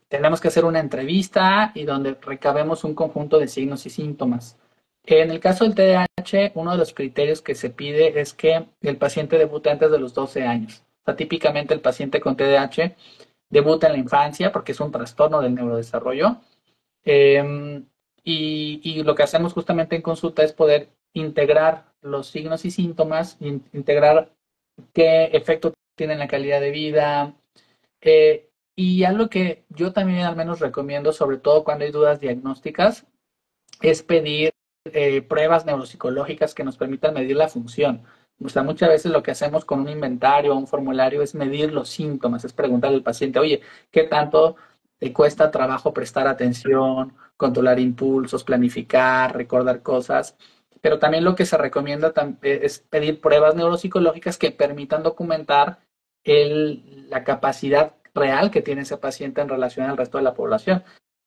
tenemos que hacer una entrevista y donde recabemos un conjunto de signos y síntomas. En el caso del TDAH, uno de los criterios que se pide es que el paciente debute antes de los 12 años. O sea, típicamente el paciente con TDAH debuta en la infancia porque es un trastorno del neurodesarrollo. Eh, y lo que hacemos justamente en consulta es poder integrar los signos y síntomas, integrar qué efecto tiene en la calidad de vida. Y algo que yo también al menos recomiendo, sobre todo cuando hay dudas diagnósticas, es pedir pruebas neuropsicológicas que nos permitan medir la función. O sea, muchas veces lo que hacemos con un inventario o un formulario es medir los síntomas, es preguntarle al paciente, oye, ¿qué tanto te cuesta trabajo prestar atención, controlar impulsos, planificar, recordar cosas? Pero también lo que se recomienda es pedir pruebas neuropsicológicas que permitan documentar la capacidad real que tiene ese paciente en relación al resto de la población.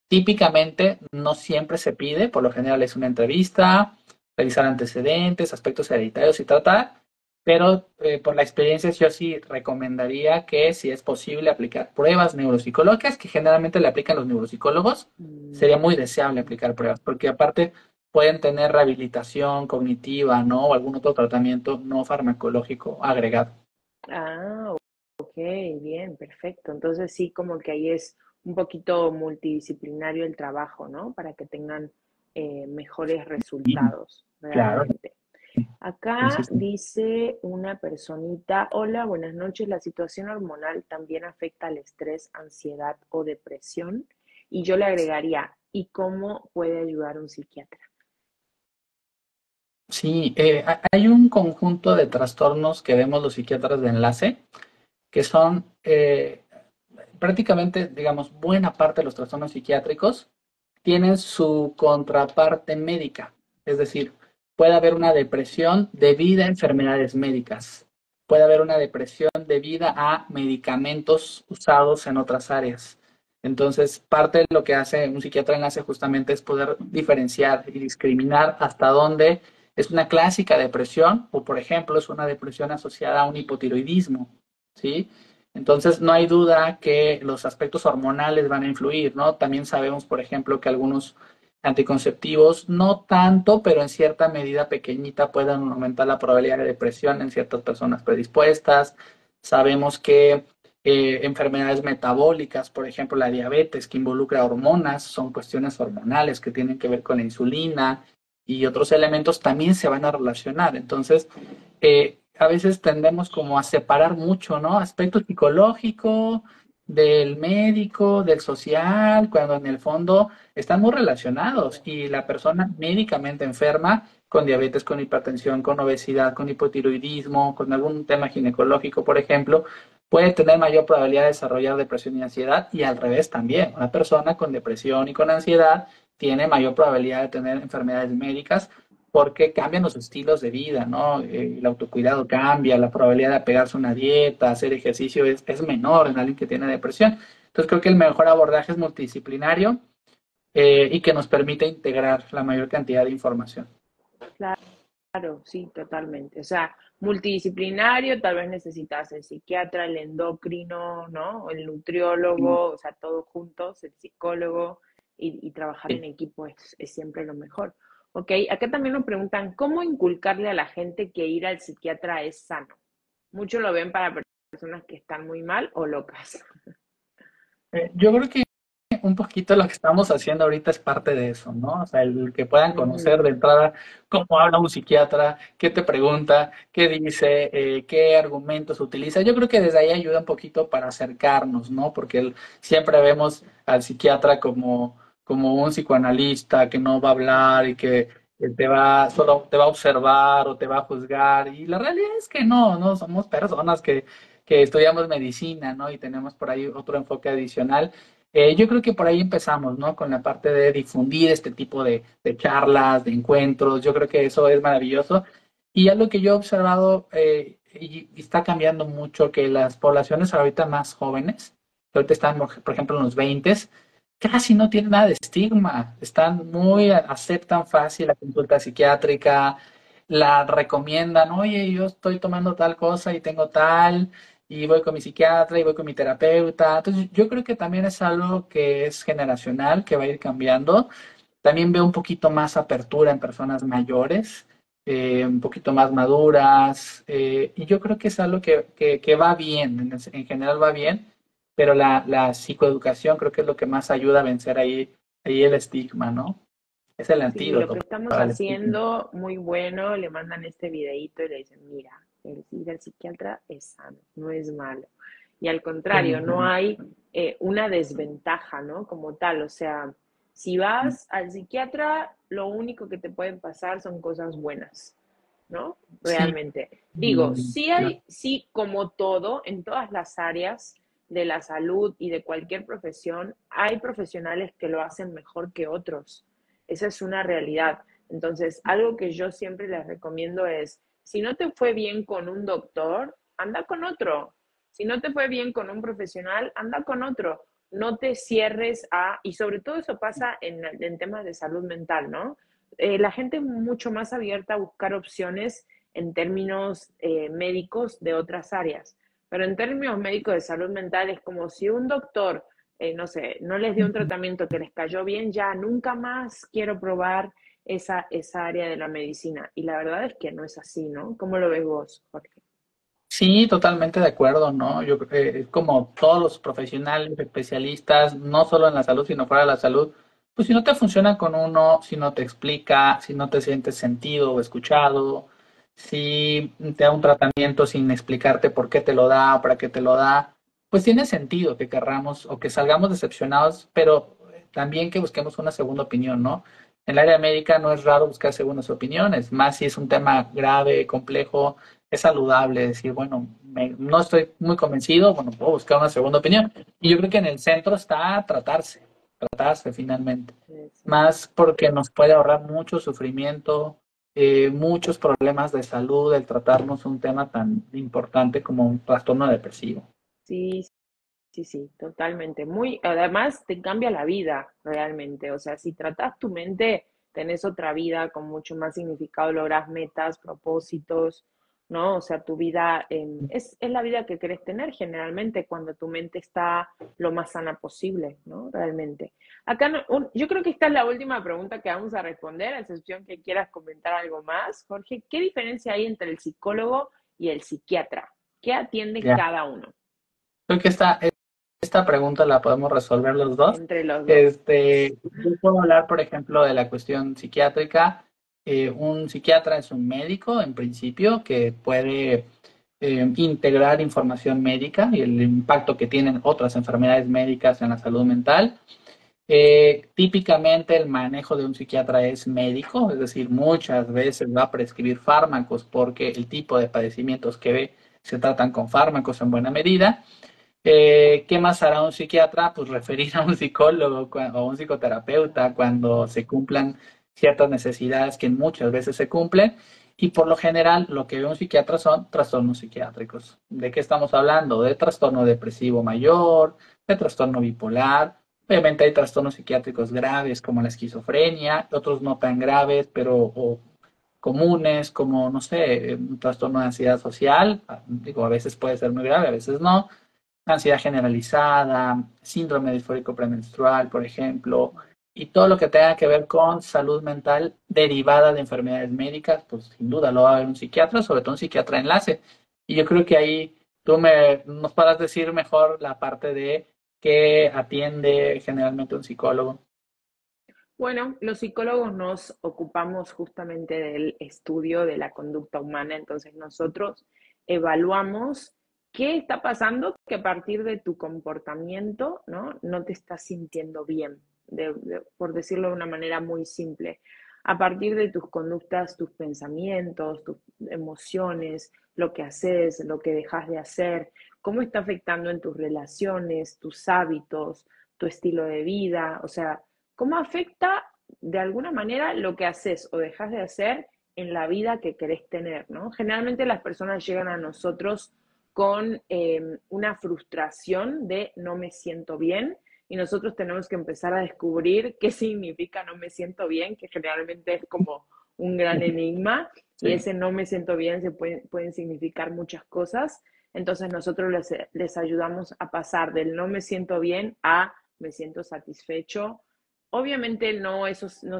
Típicamente no siempre se pide, por lo general es una entrevista, revisar antecedentes, aspectos hereditarios y tratar, pero por la experiencia yo sí recomendaría que si es posible aplicar pruebas neuropsicológicas, que generalmente le aplican los neuropsicólogos, sería Mm, muy deseable aplicar pruebas, porque aparte pueden tener rehabilitación cognitiva, ¿no? O algún otro tratamiento no farmacológico agregado. ah, ok, bien, perfecto. Entonces sí, como que ahí es un poquito multidisciplinario el trabajo, ¿no? Para que tengan mejores Sí, resultados, claro, realmente. sí, sí, Acá sí. dice una personita, hola, buenas noches, la situación hormonal también afecta al estrés, ansiedad o depresión. Y yo le agregaría, ¿y cómo puede ayudar un psiquiatra? Sí, hay un conjunto de trastornos que vemos los psiquiatras de enlace, que son prácticamente, digamos, buena parte de los trastornos psiquiátricos tienen su contraparte médica. Es decir, puede haber una depresión debida a enfermedades médicas, puede haber una depresión debida a medicamentos usados en otras áreas. Entonces, parte de lo que hace un psiquiatra de enlace justamente es poder diferenciar y discriminar hasta dónde es una clásica depresión o, por ejemplo, es una depresión asociada a un hipotiroidismo, ¿sí? Entonces, no hay duda que los aspectos hormonales van a influir, ¿no? También sabemos, por ejemplo, que algunos anticonceptivos, no tanto, pero en cierta medida pequeñita pueden aumentar la probabilidad de depresión en ciertas personas predispuestas. Sabemos que enfermedades metabólicas, por ejemplo, la diabetes que involucra hormonas, son cuestiones hormonales que tienen que ver con la insulina y otros elementos también se van a relacionar. Entonces, a veces tendemos como a separar mucho, ¿no? Aspecto psicológico del médico, del social, cuando en el fondo están muy relacionados y la persona médicamente enferma con diabetes, con hipertensión, con obesidad, con hipotiroidismo, con algún tema ginecológico, por ejemplo, puede tener mayor probabilidad de desarrollar depresión y ansiedad y al revés también. Una persona con depresión y con ansiedad tiene mayor probabilidad de tener enfermedades médicas porque cambian los estilos de vida, ¿no? El autocuidado cambia, la probabilidad de apegarse a una dieta, hacer ejercicio es menor en alguien que tiene depresión. Entonces creo que el mejor abordaje es multidisciplinario y que nos permite integrar la mayor cantidad de información. Claro, sí, totalmente. O sea, multidisciplinario, tal vez necesitas el psiquiatra, el endocrino, ¿no? El Sí, nutriólogo, o sea, todos juntos, el psicólogo y trabajar sí. en equipo es siempre lo mejor. Ok, acá también nos preguntan, ¿cómo inculcarle a la gente que ir al psiquiatra es sano? Muchos lo ven para personas que están muy mal o locas. Yo creo que un poquito lo que estamos haciendo ahorita es parte de eso, ¿no? O sea, el que puedan conocer de Ujú. entrada cómo habla un psiquiatra, qué te pregunta, qué dice, qué argumentos utiliza. Yo creo que desde ahí ayuda un poquito para acercarnos, ¿no? Porque siempre vemos al psiquiatra como un psicoanalista que no va a hablar y que solo te va a observar o te va a juzgar. Y la realidad es que no, somos personas que estudiamos medicina, ¿no? Y tenemos por ahí otro enfoque adicional. Yo creo que por ahí empezamos, ¿no? Con la parte de difundir este tipo de charlas, de encuentros. Yo creo que eso es maravilloso. Y algo que yo he observado y está cambiando mucho, que las poblaciones ahorita más jóvenes, que ahorita están, por ejemplo, en los 20, casi no tienen nada de estigma. Están aceptan fácil la consulta psiquiátrica, la recomiendan, oye, yo estoy tomando tal cosa y tengo tal y voy con mi psiquiatra y voy con mi terapeuta. Entonces, yo creo que también es algo que es generacional, que va a ir cambiando. También veo un poquito más apertura en personas mayores, un poquito más maduras, y yo creo que es algo que va bien, en general va bien, pero la psicoeducación creo que es lo que más ayuda a vencer ahí el estigma, ¿no? Es el Sí, lo antídoto que estamos para el estigma. haciendo muy bueno, le mandan este videíto y le dicen, mira, el ir al psiquiatra es sano, no es malo. Y al contrario, no hay una desventaja, ¿no? Como tal, o sea, si vas al psiquiatra, lo único que te pueden pasar son cosas buenas, ¿no? Sí, Realmente. Digo, sí hay, sí, como todo, en todas las áreas de la salud y de cualquier profesión, hay profesionales que lo hacen mejor que otros. Esa es una realidad. Entonces, algo que yo siempre les recomiendo es, si no te fue bien con un doctor, anda con otro. Si no te fue bien con un profesional, anda con otro. No te cierres a, y sobre todo eso pasa en temas de salud mental, ¿no? La gente es mucho más abierta a buscar opciones en términos médicos de otras áreas. Pero en términos médicos de salud mental es como si un doctor no sé, no les dio un tratamiento que les cayó bien, ya nunca más quiero probar esa área de la medicina. Y la verdad es que no es así, ¿no? ¿Cómo lo ves vos, Jorge? sí, totalmente de acuerdo, ¿no? Yo creo que es como todos los profesionales, especialistas, no solo en la salud, sino fuera de la salud, pues si no te funciona con uno, si no te explica, si no te sientes sentido o escuchado, si te da un tratamiento sin explicarte por qué te lo da o para qué te lo da, pues tiene sentido que querramos o que salgamos decepcionados, pero también que busquemos una segunda opinión, ¿no? En el área médica no es raro buscar segundas opiniones, más si es un tema grave, complejo, es saludable decir, bueno, no estoy muy convencido, bueno, puedo buscar una segunda opinión. Y yo creo que en el centro está tratarse finalmente, Eso. más porque nos puede ahorrar mucho sufrimiento, muchos problemas de salud, el tratarnos un tema tan importante como un trastorno depresivo. Sí, sí, sí, totalmente. Muy, además te cambia la vida realmente. O sea, si tratas tu mente, tenés otra vida con mucho más significado, logras metas, propósitos, ¿no? O sea, tu vida es la vida que querés tener generalmente cuando tu mente está lo más sana posible, ¿no? Realmente. Acá yo creo que esta es la última pregunta que vamos a responder, a excepción que quieras comentar algo más. Jorge, ¿qué diferencia hay entre el psicólogo y el psiquiatra? ¿Qué atiende Ya. cada uno Creo que esta pregunta la podemos resolver los dos. entre los dos? Yo puedo hablar, por ejemplo, de la cuestión psiquiátrica. Un psiquiatra es un médico, en principio, que puede integrar información médica y el impacto que tienen otras enfermedades médicas en la salud mental. Típicamente el manejo de un psiquiatra es médico, es decir, muchas veces va a prescribir fármacos porque el tipo de padecimientos que ve se tratan con fármacos en buena medida. ¿Qué más hará un psiquiatra? Pues referir a un psicólogo o un psicoterapeuta cuando se cumplan ciertas necesidades que muchas veces se cumplen. Y por lo general, lo que ve un psiquiatra son trastornos psiquiátricos. ¿De qué estamos hablando? De trastorno depresivo mayor, de trastorno bipolar. Obviamente hay trastornos psiquiátricos graves como la esquizofrenia, otros no tan graves, pero o comunes como, no sé, un trastorno de ansiedad social. Digo, a veces puede ser muy grave, a veces no, ansiedad generalizada, síndrome disfórico premenstrual, por ejemplo, y todo lo que tenga que ver con salud mental derivada de enfermedades médicas, pues sin duda lo va a ver un psiquiatra, sobre todo un psiquiatra enlace. Y yo creo que ahí nos podrás decir mejor la parte de ¿Qué atiende generalmente un psicólogo? Bueno, los psicólogos nos ocupamos justamente del estudio de la conducta humana, entonces nosotros evaluamos qué está pasando que a partir de tu comportamiento, ¿no? No te estás sintiendo bien, por decirlo de una manera muy simple. A partir de tus conductas, tus pensamientos, tus emociones, lo que haces, lo que dejas de hacer, cómo está afectando en tus relaciones, tus hábitos, tu estilo de vida, o sea, cómo afecta de alguna manera lo que haces o dejas de hacer en la vida que querés tener, ¿no? Generalmente las personas llegan a nosotros con una frustración de no me siento bien y nosotros tenemos que empezar a descubrir qué significa no me siento bien, que generalmente es como un gran enigma y Sí. ese no me siento bien pueden significar muchas cosas. Entonces nosotros les ayudamos a pasar del no me siento bien a me siento satisfecho. Obviamente no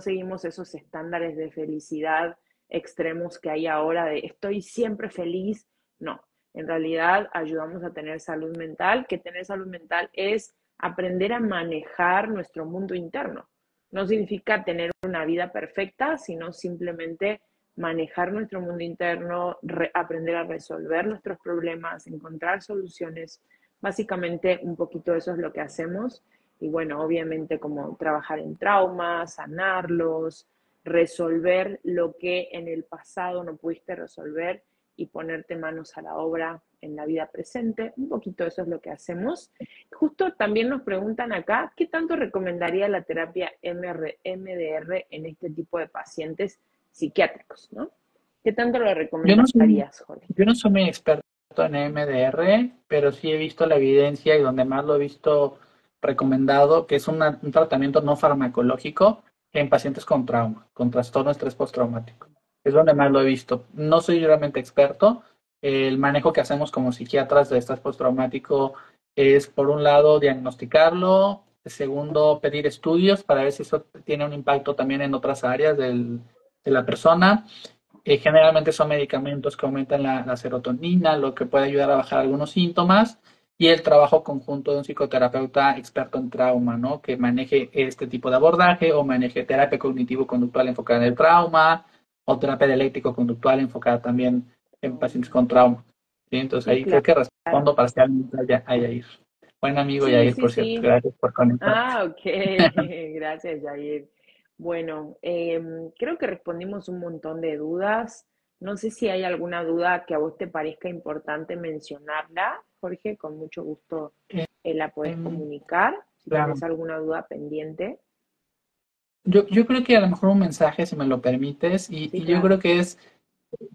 seguimos esos estándares de felicidad extremos que hay ahora de estoy siempre feliz. No, en realidad ayudamos a tener salud mental, que tener salud mental es aprender a manejar nuestro mundo interno. No significa tener una vida perfecta, sino simplemente manejar nuestro mundo interno, aprender a resolver nuestros problemas, encontrar soluciones. Básicamente un poquito eso es lo que hacemos y bueno, obviamente como trabajar en traumas, sanarlos, resolver lo que en el pasado no pudiste resolver y ponerte manos a la obra en la vida presente. Un poquito eso es lo que hacemos. Justo también nos preguntan acá, ¿qué tanto recomendaría la terapia MDR en este tipo de pacientes psiquiátricos, ¿no? ¿Qué tanto lo Yo no soy, recomendarías, Jorge? yo no soy muy experto en MDR, pero sí he visto la evidencia y donde más lo he visto recomendado, que es un tratamiento no farmacológico en pacientes con trauma, con trastorno de estrés postraumático. Es donde más lo he visto. No soy realmente experto. El manejo que hacemos como psiquiatras de estrés postraumático es, por un lado, diagnosticarlo, segundo, pedir estudios para ver si eso tiene un impacto también en otras áreas de la persona. Generalmente son medicamentos que aumentan la serotonina, lo que puede ayudar a bajar algunos síntomas, y el trabajo conjunto de un psicoterapeuta experto en trauma, ¿no? Que maneje este tipo de abordaje o maneje terapia cognitivo-conductual enfocada en el trauma o terapia dialéctico-conductual enfocada también en pacientes con trauma. ¿Sí? Entonces Sí, ahí creo que claro. respondo parcialmente a Yair. Buen amigo Sí, Yair, sí, por cierto. sí. Gracias por conectarte. Ah, ok. Gracias, Jair. Bueno, creo que respondimos un montón de dudas. No sé si hay alguna duda que a vos te parezca importante mencionarla, Jorge. Con mucho gusto la podés Em, comunicar. Si claro. tenés alguna duda pendiente. Yo creo que a lo mejor un mensaje, si me lo permites, Sí, y yo claro. creo que es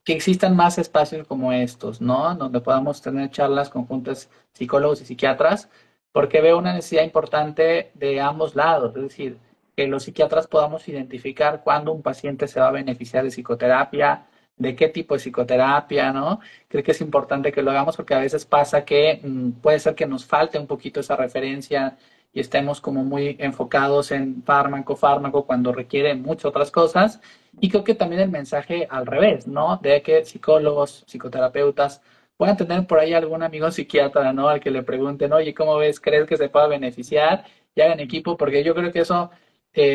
que existan más espacios como estos, ¿no? Donde podamos tener charlas conjuntas psicólogos y psiquiatras, porque veo una necesidad importante de ambos lados, es decir, que los psiquiatras podamos identificar cuándo un paciente se va a beneficiar de psicoterapia, de qué tipo de psicoterapia, ¿no? Creo que es importante que lo hagamos porque a veces pasa que puede ser que nos falte un poquito esa referencia y estemos como muy enfocados en fármaco, fármaco, cuando requiere muchas otras cosas. Y creo que también el mensaje al revés, ¿no? De que psicólogos, psicoterapeutas puedan tener por ahí algún amigo psiquiatra, ¿no? Al que le pregunten, oye, ¿cómo ves? ¿Crees que se pueda beneficiar? Y hagan equipo, porque yo creo que eso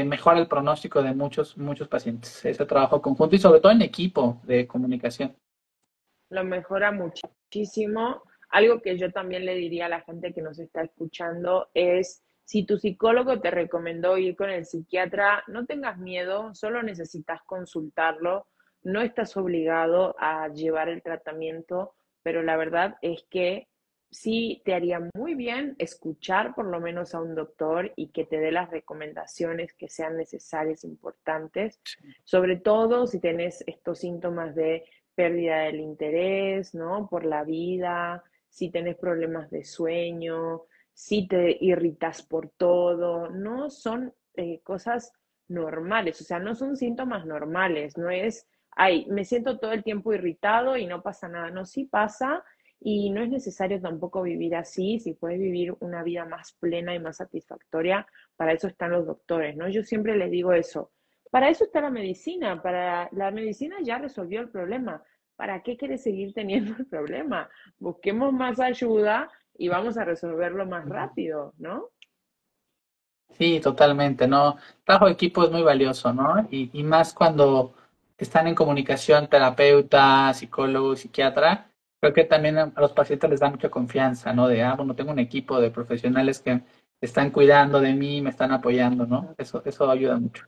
mejora el pronóstico de muchos pacientes. Ese trabajo conjunto y sobre todo en equipo de comunicación. Lo mejora muchísimo. Algo que yo también le diría a la gente que nos está escuchando es, si tu psicólogo te recomendó ir con el psiquiatra, no tengas miedo, solo necesitas consultarlo, no estás obligado a llevar el tratamiento, pero la verdad es que sí te haría muy bien escuchar por lo menos a un doctor y que te dé las recomendaciones que sean necesarias, importantes, sobre todo si tenés estos síntomas de pérdida del interés, ¿no? Por la vida, si tenés problemas de sueño, si te irritas por todo, no son cosas normales, o sea, no son síntomas normales, no es, ay, me siento todo el tiempo irritado y no pasa nada, no, sí pasa y no es necesario tampoco vivir así, si puedes vivir una vida más plena y más satisfactoria, para eso están los doctores, ¿no? Yo siempre les digo eso, para eso está la medicina, para la medicina ya resolvió el problema. ¿Para qué quieres seguir teniendo el problema? Busquemos más ayuda y vamos a resolverlo más rápido, ¿no? Sí, totalmente, ¿no? El trabajo de equipo es muy valioso, ¿no? Y más cuando están en comunicación terapeuta, psicólogo, psiquiatra, creo que también a los pacientes les da mucha confianza, ¿no? De, bueno, tengo un equipo de profesionales que están cuidando de mí, me están apoyando, ¿no? Eso ayuda mucho.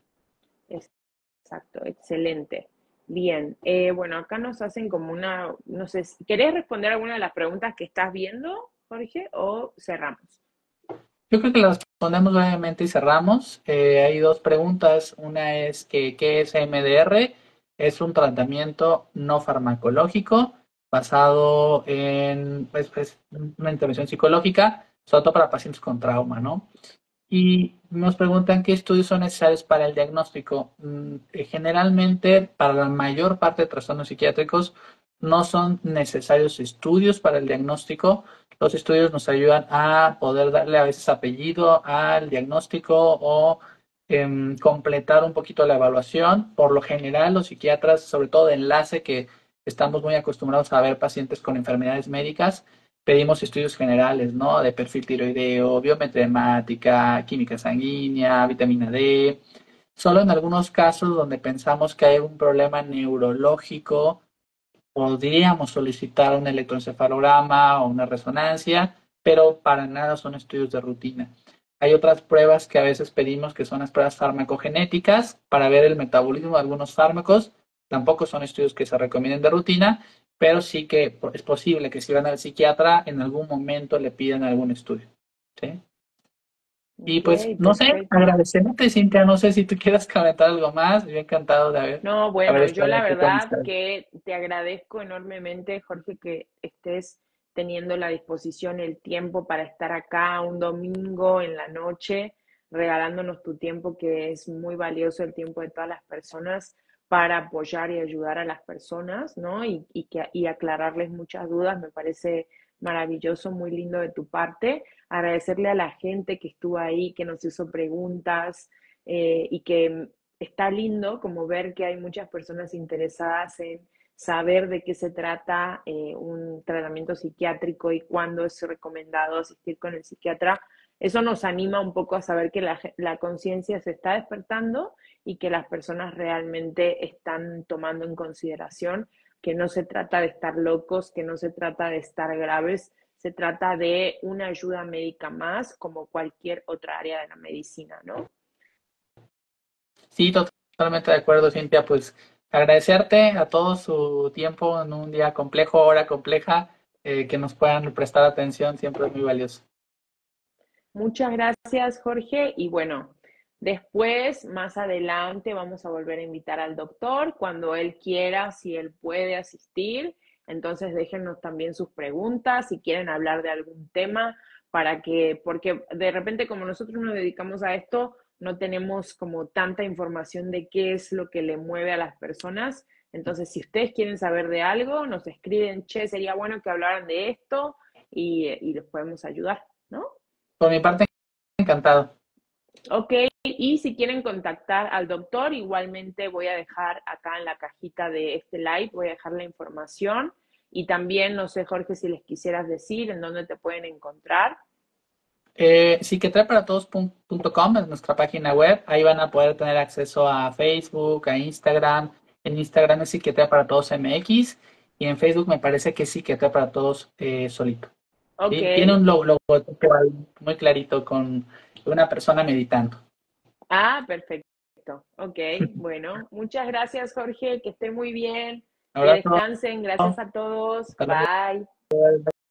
Exacto, excelente. Bien, bueno, acá nos hacen como una, no sé, ¿querés responder alguna de las preguntas que estás viendo, Jorge, o cerramos? Yo creo que las respondemos brevemente y cerramos. Hay dos preguntas. Una es que, ¿qué es MDR? Es un tratamiento no farmacológico basado en pues, una intervención psicológica, sobre todo para pacientes con trauma, ¿no? Y nos preguntan qué estudios son necesarios para el diagnóstico. Generalmente, para la mayor parte de trastornos psiquiátricos, no son necesarios estudios para el diagnóstico. Los estudios nos ayudan a poder darle a veces apellido al diagnóstico o completar un poquito la evaluación. Por lo general, los psiquiatras, sobre todo de enlace, que estamos muy acostumbrados a ver pacientes con enfermedades médicas, pedimos estudios generales, ¿no? De perfil tiroideo, biometría hemática, química sanguínea, vitamina D. Solo en algunos casos donde pensamos que hay un problema neurológico, podríamos solicitar un electroencefalograma o una resonancia, pero para nada son estudios de rutina. Hay otras pruebas que a veces pedimos que son las pruebas farmacogenéticas para ver el metabolismo de algunos fármacos. Tampoco son estudios que se recomienden de rutina, pero sí que es posible que si van al psiquiatra en algún momento le pidan algún estudio. ¿Sí? Y Ok, pues, no sé, perfecto. agradecerte, Cintia, no sé si tú quieras comentar algo más. Yo encantado de No, haber bueno, yo estado la aquí con verdad ustedes. que te agradezco enormemente, Jorge, que estés teniendo la disposición, el tiempo para estar acá un domingo en la noche, regalándonos tu tiempo, que es muy valioso el tiempo de todas las personas para apoyar y ayudar a las personas, ¿no? Y aclararles muchas dudas, me parece maravilloso, muy lindo de tu parte. Agradecerle a la gente que estuvo ahí, que nos hizo preguntas y que está lindo como ver que hay muchas personas interesadas en saber de qué se trata un tratamiento psiquiátrico y cuándo es recomendado asistir con el psiquiatra. Eso nos anima un poco a saber que la conciencia se está despertando y que las personas realmente están tomando en consideración que no se trata de estar locos, que no se trata de estar graves, se trata de una ayuda médica más como cualquier otra área de la medicina, ¿no? Sí, totalmente de acuerdo, Cintia. Pues agradecerte a todos su tiempo en un día complejo, hora compleja, que nos puedan prestar atención, siempre es muy valioso. Muchas gracias, Jorge. Y bueno, después, más adelante, vamos a volver a invitar al doctor cuando él quiera, si él puede asistir. Entonces, déjenos también sus preguntas, si quieren hablar de algún tema, porque de repente como nosotros nos dedicamos a esto, no tenemos como tanta información de qué es lo que le mueve a las personas. Entonces, si ustedes quieren saber de algo, nos escriben, che, sería bueno que hablaran de esto y les podemos ayudar, ¿no? Por mi parte, encantado. Ok, y si quieren contactar al doctor, igualmente voy a dejar acá en la cajita de este live, voy a dejar la información y también, no sé, Jorge, si les quisieras decir en dónde te pueden encontrar. Psiquiatriaparatodos.com es nuestra página web. Ahí van a poder tener acceso a Facebook, a Instagram. En Instagram es Psiquiatría para Todos MX y en Facebook me parece que es Psiquiatría para Todos solito. Ok, ¿Sí? Tiene un logotipo ahí muy clarito con una persona meditando. perfecto. Ok, bueno, muchas gracias, Jorge, que esté muy bien, Un que abrazo. descansen, gracias a todos, Hasta luego. bye.